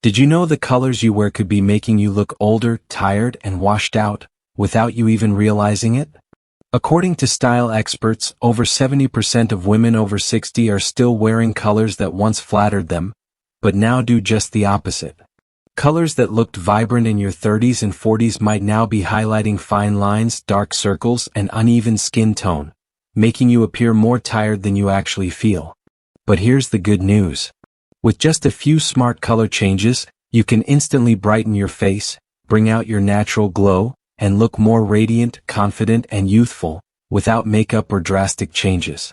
Did you know the colors you wear could be making you look older, tired, and washed out, without you even realizing it? According to style experts, over 70% of women over 60 are still wearing colors that once flattered them, but now do just the opposite. Colors that looked vibrant in your 30s and 40s might now be highlighting fine lines, dark circles, and uneven skin tone, making you appear more tired than you actually feel. But here's the good news. With just a few smart color changes, you can instantly brighten your face, bring out your natural glow, and look more radiant, confident, and youthful, without makeup or drastic changes.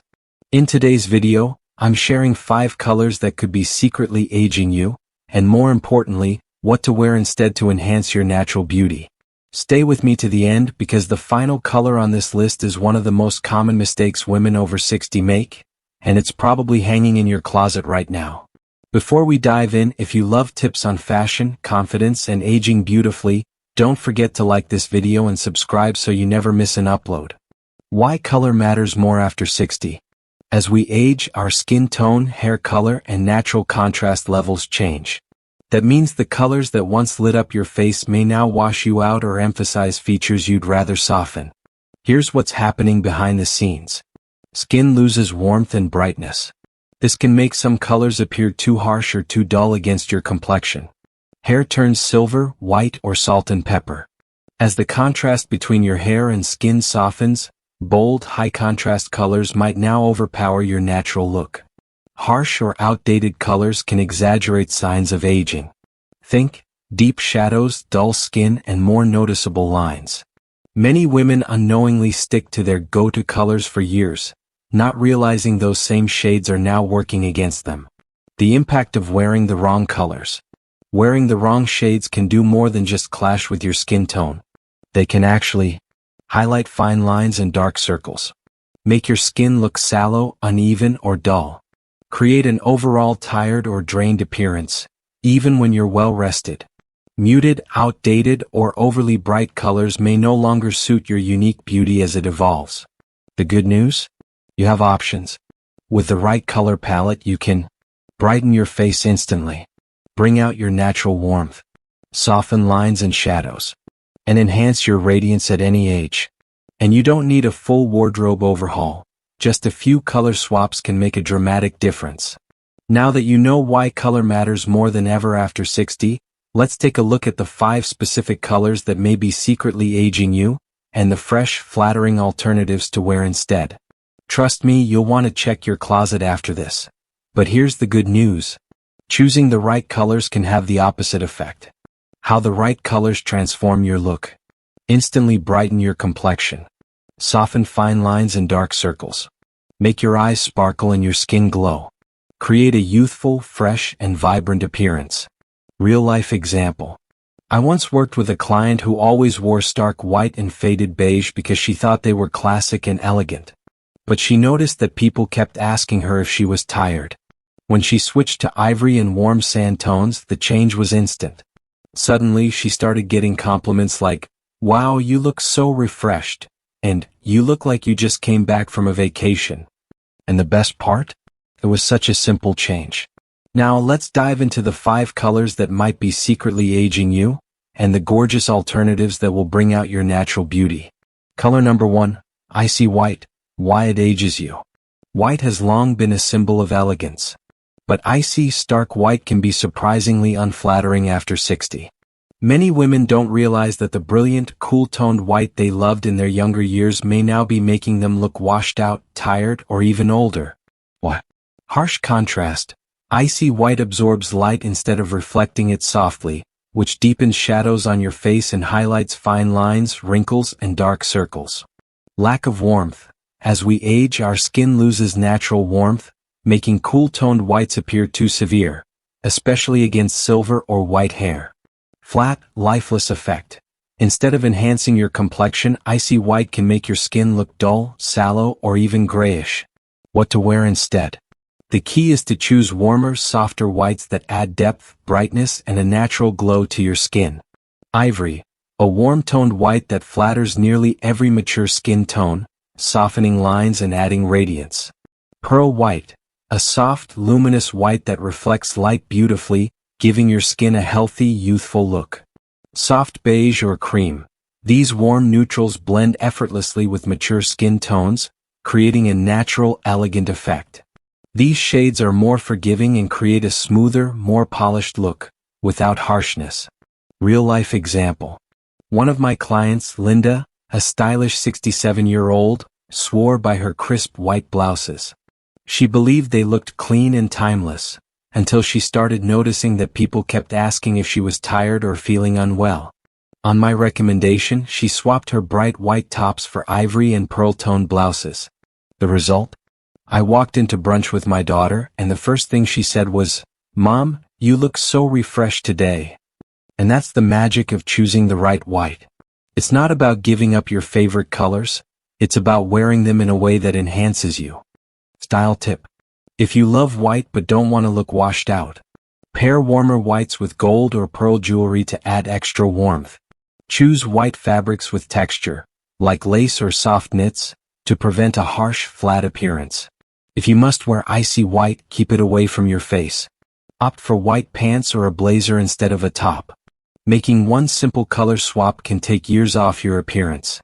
In today's video, I'm sharing 5 colors that could be secretly aging you, and more importantly, what to wear instead to enhance your natural beauty. Stay with me to the end because the final color on this list is one of the most common mistakes women over 60 make, and it's probably hanging in your closet right now. Before we dive in, if you love tips on fashion, confidence, and aging beautifully, don't forget to like this video and subscribe so you never miss an upload. Why color matters more after 60? As we age, our skin tone, hair color, and natural contrast levels change. That means the colors that once lit up your face may now wash you out or emphasize features you'd rather soften. Here's what's happening behind the scenes. Skin loses warmth and brightness. This can make some colors appear too harsh or too dull against your complexion. Hair turns silver, white, or salt and pepper. As the contrast between your hair and skin softens, bold, high-contrast colors might now overpower your natural look. Harsh or outdated colors can exaggerate signs of aging. Think deep shadows, dull skin, and more noticeable lines. Many women unknowingly stick to their go-to colors for years, not realizing those same shades are now working against them. The impact of wearing the wrong colors. Wearing the wrong shades can do more than just clash with your skin tone. They can actually highlight fine lines and dark circles. Make your skin look sallow, uneven, or dull. Create an overall tired or drained appearance, even when you're well rested. Muted, outdated, or overly bright colors may no longer suit your unique beauty as it evolves. The good news? You have options. With the right color palette, you can brighten your face instantly, bring out your natural warmth, soften lines and shadows, and enhance your radiance at any age. And you don't need a full wardrobe overhaul. Just a few color swaps can make a dramatic difference. Now that you know why color matters more than ever after 60, let's take a look at the 5 specific colors that may be secretly aging you, and the fresh, flattering alternatives to wear instead. Trust me, you'll want to check your closet after this. But here's the good news. Choosing the right colors can have the opposite effect. How the right colors transform your look. Instantly brighten your complexion. Soften fine lines and dark circles. Make your eyes sparkle and your skin glow. Create a youthful, fresh, and vibrant appearance. Real-life example. I once worked with a client who always wore stark white and faded beige because she thought they were classic and elegant. But she noticed that people kept asking her if she was tired. When she switched to ivory and warm sand tones, the change was instant. Suddenly, she started getting compliments like, "Wow, you look so refreshed," and "You look like you just came back from a vacation." And the best part? It was such a simple change. Now let's dive into the 5 colors that might be secretly aging you, and the gorgeous alternatives that will bring out your natural beauty. Color number 1, icy white. Why it ages you. White has long been a symbol of elegance. But icy, stark white can be surprisingly unflattering after 60. Many women don't realize that the brilliant, cool-toned white they loved in their younger years may now be making them look washed out, tired, or even older. What? Harsh contrast. Icy white absorbs light instead of reflecting it softly, which deepens shadows on your face and highlights fine lines, wrinkles, and dark circles. Lack of warmth. As we age, our skin loses natural warmth, making cool-toned whites appear too severe, especially against silver or white hair. Flat, lifeless effect. Instead of enhancing your complexion, icy white can make your skin look dull, sallow, or even grayish. What to wear instead? The key is to choose warmer, softer whites that add depth, brightness, and a natural glow to your skin. Ivory, a warm-toned white that flatters nearly every mature skin tone, softening lines and adding radiance. Pearl white, a soft, luminous white that reflects light beautifully, giving your skin a healthy, youthful look. Soft beige or cream. These warm neutrals blend effortlessly with mature skin tones, creating a natural, elegant effect. These shades are more forgiving and create a smoother, more polished look, without harshness. Real-life example. One of my clients, Linda, a stylish 67-year-old, swore by her crisp white blouses. She believed they looked clean and timeless, until she started noticing that people kept asking if she was tired or feeling unwell. On my recommendation, she swapped her bright white tops for ivory and pearl-toned blouses. The result? I walked into brunch with my daughter, and the first thing she said was, "Mom, you look so refreshed today." And that's the magic of choosing the right white. It's not about giving up your favorite colors, it's about wearing them in a way that enhances you. Style tip. If you love white but don't want to look washed out, pair warmer whites with gold or pearl jewelry to add extra warmth. Choose white fabrics with texture, like lace or soft knits, to prevent a harsh, flat appearance. If you must wear icy white, keep it away from your face. Opt for white pants or a blazer instead of a top. Making one simple color swap can take years off your appearance.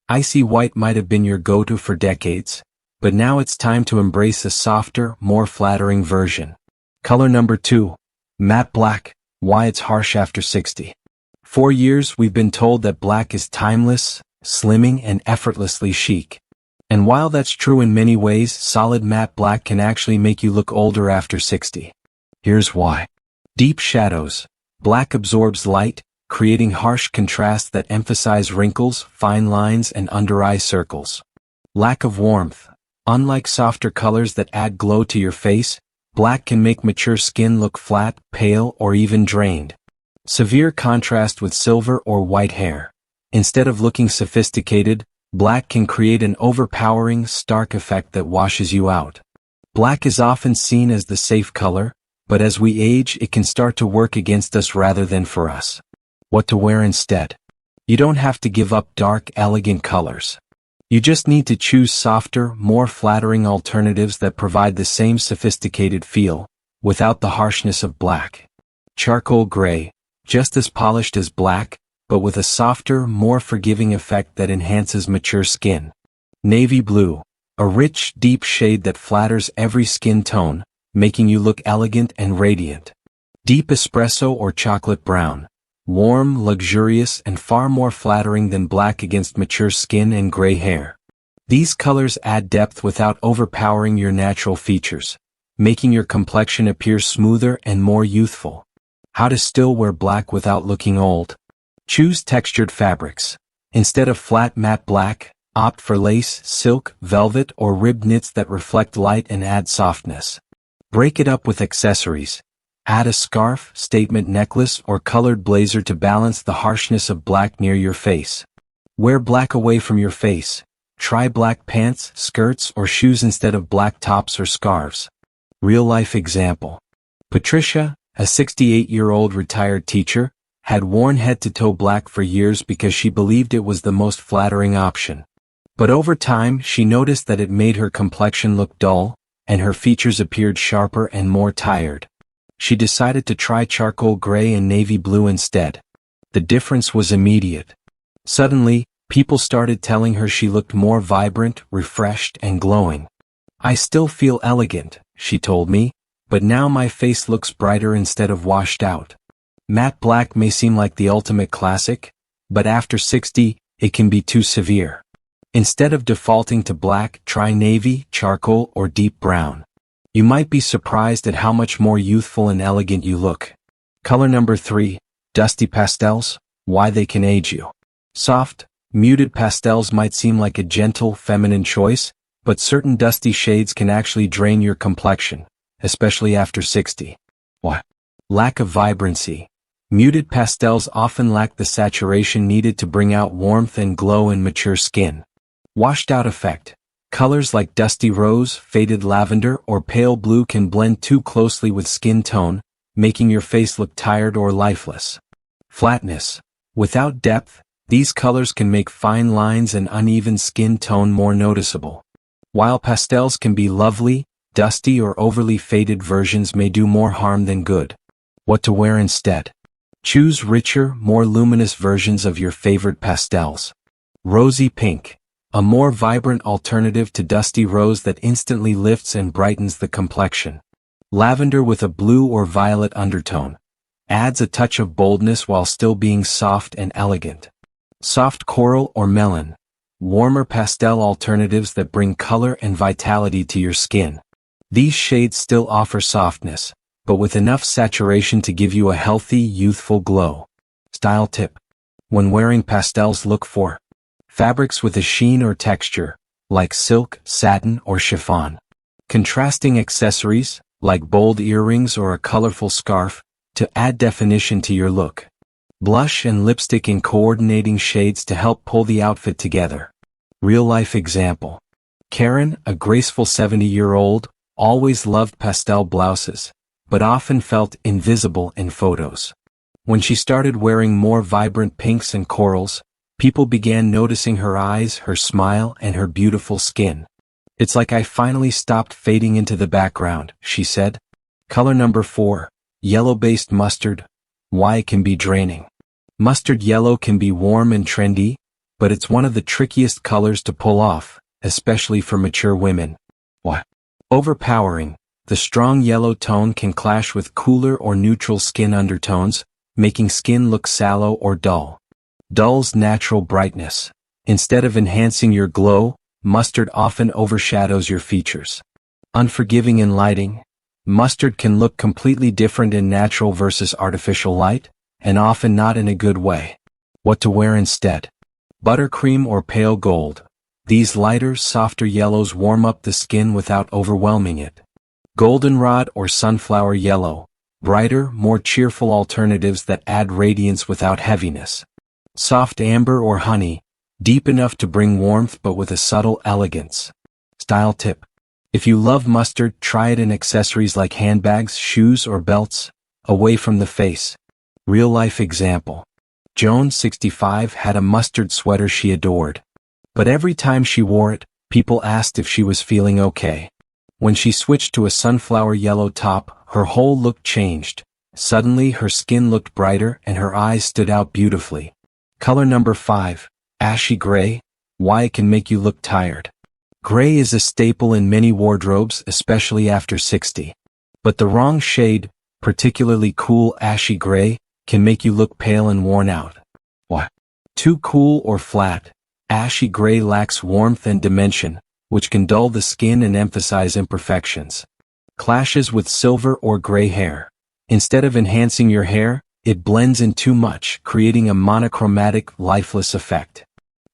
Icy white might have been your go-to for decades, but now it's time to embrace a softer, more flattering version. Color number 2. Matte black. Why it's harsh after 60. For years we've been told that black is timeless, slimming, and effortlessly chic. And while that's true in many ways, solid matte black can actually make you look older after 60. Here's why. Deep shadows. Black absorbs light, creating harsh contrasts that emphasize wrinkles, fine lines, and under-eye circles. Lack of warmth. Unlike softer colors that add glow to your face, black can make mature skin look flat, pale, or even drained. Severe contrast with silver or white hair. Instead of looking sophisticated, black can create an overpowering, stark effect that washes you out. Black is often seen as the safe color, but as we age it can start to work against us rather than for us. What to wear instead? You don't have to give up dark, elegant colors. You just need to choose softer, more flattering alternatives that provide the same sophisticated feel, without the harshness of black. Charcoal gray, just as polished as black, but with a softer, more forgiving effect that enhances mature skin. Navy blue, a rich, deep shade that flatters every skin tone, making you look elegant and radiant. Deep espresso or chocolate brown, warm, luxurious, and far more flattering than black against mature skin and gray hair. These colors add depth without overpowering your natural features, making your complexion appear smoother and more youthful. How to still wear black without looking old? Choose textured fabrics. Instead of flat matte black, opt for lace, silk, velvet, or ribbed knits that reflect light and add softness. Break it up with accessories. Add a scarf, statement necklace, or colored blazer to balance the harshness of black near your face. Wear black away from your face. Try black pants, skirts, or shoes instead of black tops or scarves. Real-life example. Patricia, a 68-year-old retired teacher, had worn head-to-toe black for years because she believed it was the most flattering option. But over time, she noticed that it made her complexion look dull, and her features appeared sharper and more tired. She decided to try charcoal gray and navy blue instead. The difference was immediate. Suddenly, people started telling her she looked more vibrant, refreshed, and glowing. "I still feel elegant," she told me, "but now my face looks brighter instead of washed out." Matte black may seem like the ultimate classic, but after 60, it can be too severe. Instead of defaulting to black, try navy, charcoal, or deep brown. You might be surprised at how much more youthful and elegant you look. Color number 3, dusty pastels, why they can age you. Soft, muted pastels might seem like a gentle, feminine choice, but certain dusty shades can actually drain your complexion, especially after 60. Why? Lack of vibrancy. Muted pastels often lack the saturation needed to bring out warmth and glow in mature skin. Washed out effect. Colors like dusty rose, faded lavender, or pale blue can blend too closely with skin tone, making your face look tired or lifeless. Flatness. Without depth, these colors can make fine lines and uneven skin tone more noticeable. While pastels can be lovely, dusty or overly faded versions may do more harm than good. What to wear instead? Choose richer, more luminous versions of your favorite pastels. Rosy pink, a more vibrant alternative to dusty rose that instantly lifts and brightens the complexion. Lavender with a blue or violet undertone adds a touch of boldness while still being soft and elegant. Soft coral or melon, warmer pastel alternatives that bring color and vitality to your skin. These shades still offer softness, but with enough saturation to give you a healthy, youthful glow. Style tip. When wearing pastels, look for fabrics with a sheen or texture, like silk, satin, or chiffon. Contrasting accessories, like bold earrings or a colorful scarf, to add definition to your look. Blush and lipstick in coordinating shades to help pull the outfit together. Real-life example. Karen, a graceful 70-year-old, always loved pastel blouses, but often felt invisible in photos. When she started wearing more vibrant pinks and corals, people began noticing her eyes, her smile, and her beautiful skin. It's like I finally stopped fading into the background, she said. Color number 4, yellow-based mustard. Why it can be draining. Mustard yellow can be warm and trendy, but it's one of the trickiest colors to pull off, especially for mature women. What? Overpowering. The strong yellow tone can clash with cooler or neutral skin undertones, making skin look sallow or dull. Dulls natural brightness. Instead of enhancing your glow, mustard often overshadows your features. Unforgiving in lighting. Mustard can look completely different in natural versus artificial light, and often not in a good way. What to wear instead? Buttercream or pale gold. These lighter, softer yellows warm up the skin without overwhelming it. Goldenrod or sunflower yellow. Brighter, more cheerful alternatives that add radiance without heaviness. Soft amber or honey. Deep enough to bring warmth but with a subtle elegance. Style tip. If you love mustard, try it in accessories like handbags, shoes, or belts, away from the face. Real-life example. Joan, 65, had a mustard sweater she adored. But every time she wore it, people asked if she was feeling okay. When she switched to a sunflower yellow top, her whole look changed. Suddenly her skin looked brighter and her eyes stood out beautifully. Color number 5, ashy gray. Why it can make you look tired. Gray is a staple in many wardrobes, especially after 60. But the wrong shade, particularly cool ashy gray, can make you look pale and worn out. What? Too cool or flat. Ashy gray lacks warmth and dimension, which can dull the skin and emphasize imperfections. Clashes with silver or gray hair. Instead of enhancing your hair, it blends in too much, creating a monochromatic, lifeless effect.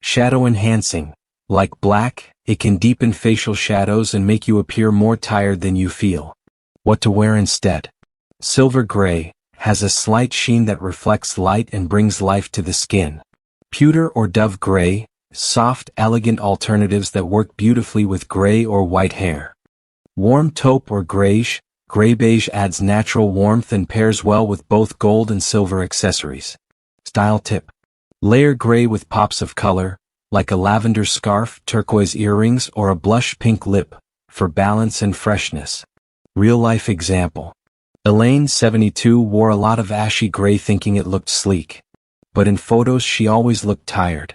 Shadow enhancing. Like black, it can deepen facial shadows and make you appear more tired than you feel. What to wear instead? Silver gray has a slight sheen that reflects light and brings life to the skin. Pewter or dove gray, soft, elegant alternatives that work beautifully with gray or white hair. Warm taupe or grayish, gray beige adds natural warmth and pairs well with both gold and silver accessories. Style tip. Layer gray with pops of color, like a lavender scarf, turquoise earrings, or a blush pink lip, for balance and freshness. Real-life example. Elaine, 72, wore a lot of ashy gray thinking it looked sleek. But in photos she always looked tired.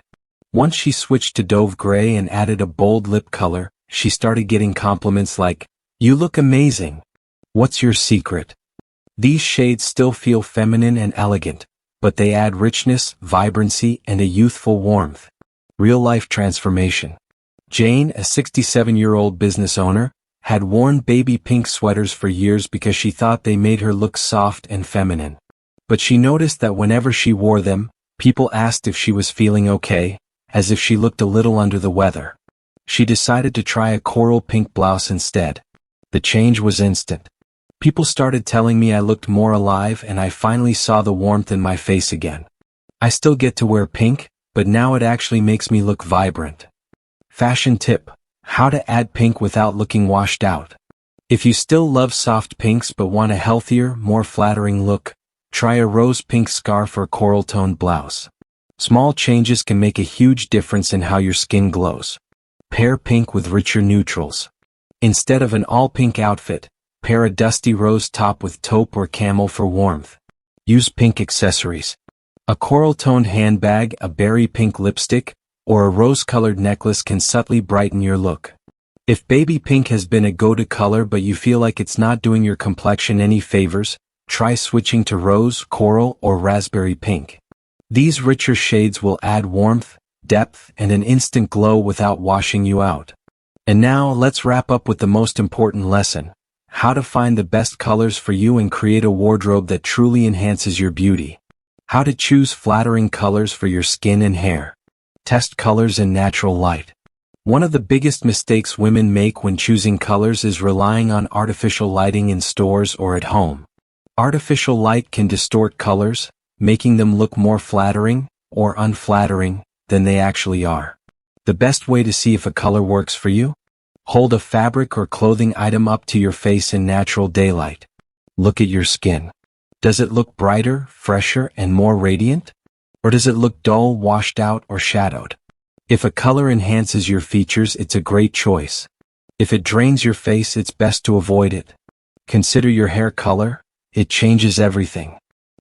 Once she switched to dove gray and added a bold lip color, she started getting compliments like, "You look amazing. What's your secret?" These shades still feel feminine and elegant, but they add richness, vibrancy, and a youthful warmth. Real-life transformation. Jane, a 67-year-old business owner, had worn baby pink sweaters for years because she thought they made her look soft and feminine. But she noticed that whenever she wore them, people asked if she was feeling okay, as if she looked a little under the weather. She decided to try a coral pink blouse instead. The change was instant. People started telling me I looked more alive and I finally saw the warmth in my face again. I still get to wear pink, but now it actually makes me look vibrant. Fashion tip. How to add pink without looking washed out. If you still love soft pinks but want a healthier, more flattering look, try a rose pink scarf or coral-toned blouse. Small changes can make a huge difference in how your skin glows. Pair pink with richer neutrals. Instead of an all-pink outfit, Pair a dusty rose top with taupe or camel for warmth. Use pink accessories. A coral-toned handbag, a berry pink lipstick, or a rose-colored necklace can subtly brighten your look. If baby pink has been a go-to color but you feel like it's not doing your complexion any favors, try switching to rose, coral, or raspberry pink. These richer shades will add warmth, depth, and an instant glow without washing you out. And now, let's wrap up with the most important lesson: how to find the best colors for you and create a wardrobe that truly enhances your beauty. How to choose flattering colors for your skin and hair. Test colors in natural light. One of the biggest mistakes women make when choosing colors is relying on artificial lighting in stores or at home. Artificial light can distort colors, making them look more flattering, or unflattering, than they actually are. The best way to see if a color works for you? Hold a fabric or clothing item up to your face in natural daylight. Look at your skin. Does it look brighter, fresher, and more radiant? Or does it look dull, washed out, or shadowed? If a color enhances your features, it's a great choice. If it drains your face, it's best to avoid it. Consider your hair color. It changes everything.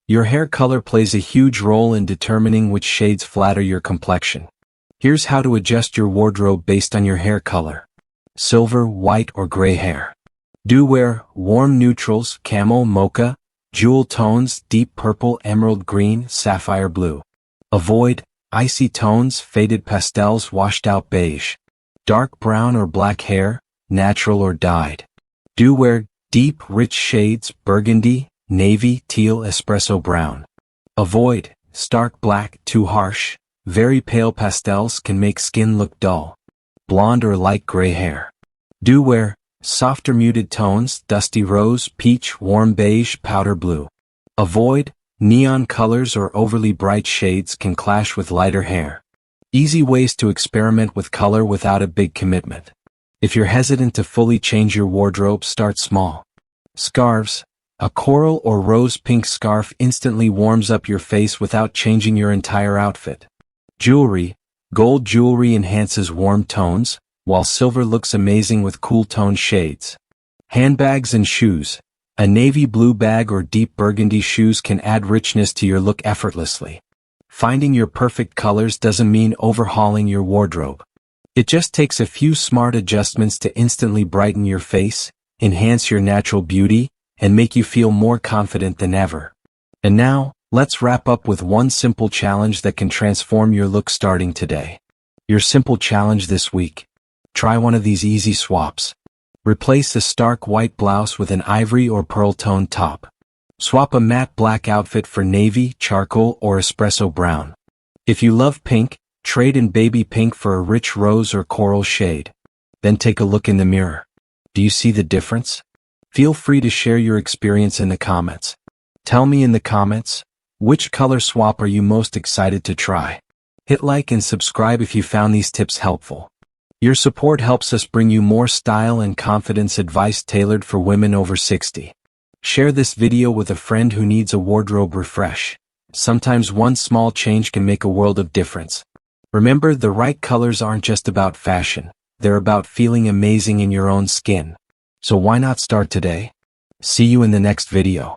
Your hair color plays a huge role in determining which shades flatter your complexion. Here's how to adjust your wardrobe based on your hair color. Silver, white, or gray hair. Do wear warm neutrals, camel, mocha, jewel tones, deep purple, emerald green, sapphire blue. Avoid icy tones, faded pastels, washed out beige. Dark brown or black hair, natural or dyed. Do wear deep, rich shades, burgundy, navy, teal, espresso brown. Avoid stark black, too harsh. Very pale pastels can make skin look dull. Blonde or light gray hair. Do wear softer muted tones, dusty rose, peach, warm beige, powder blue. Avoid neon colors or overly bright shades can clash with lighter hair. Easy ways to experiment with color without a big commitment. If you're hesitant to fully change your wardrobe, start small. Scarves. A coral or rose pink scarf instantly warms up your face without changing your entire outfit. Jewelry. Gold jewelry enhances warm tones, while silver looks amazing with cool tone shades. Handbags and shoes. A navy blue bag or deep burgundy shoes can add richness to your look effortlessly. Finding your perfect colors doesn't mean overhauling your wardrobe. It just takes a few smart adjustments to instantly brighten your face, enhance your natural beauty, and make you feel more confident than ever. And now, let's wrap up with one simple challenge that can transform your look starting today. Your simple challenge this week. Try one of these easy swaps. Replace a stark white blouse with an ivory or pearl-toned top. Swap a matte black outfit for navy, charcoal, or espresso brown. If you love pink, trade in baby pink for a rich rose or coral shade. Then take a look in the mirror. Do you see the difference? Feel free to share your experience in the comments. Tell me in the comments, which color swap are you most excited to try? Hit like and subscribe if you found these tips helpful. Your support helps us bring you more style and confidence advice tailored for women over 60. Share this video with a friend who needs a wardrobe refresh. Sometimes one small change can make a world of difference. Remember, the right colors aren't just about fashion. They're about feeling amazing in your own skin. So why not start today? See you in the next video.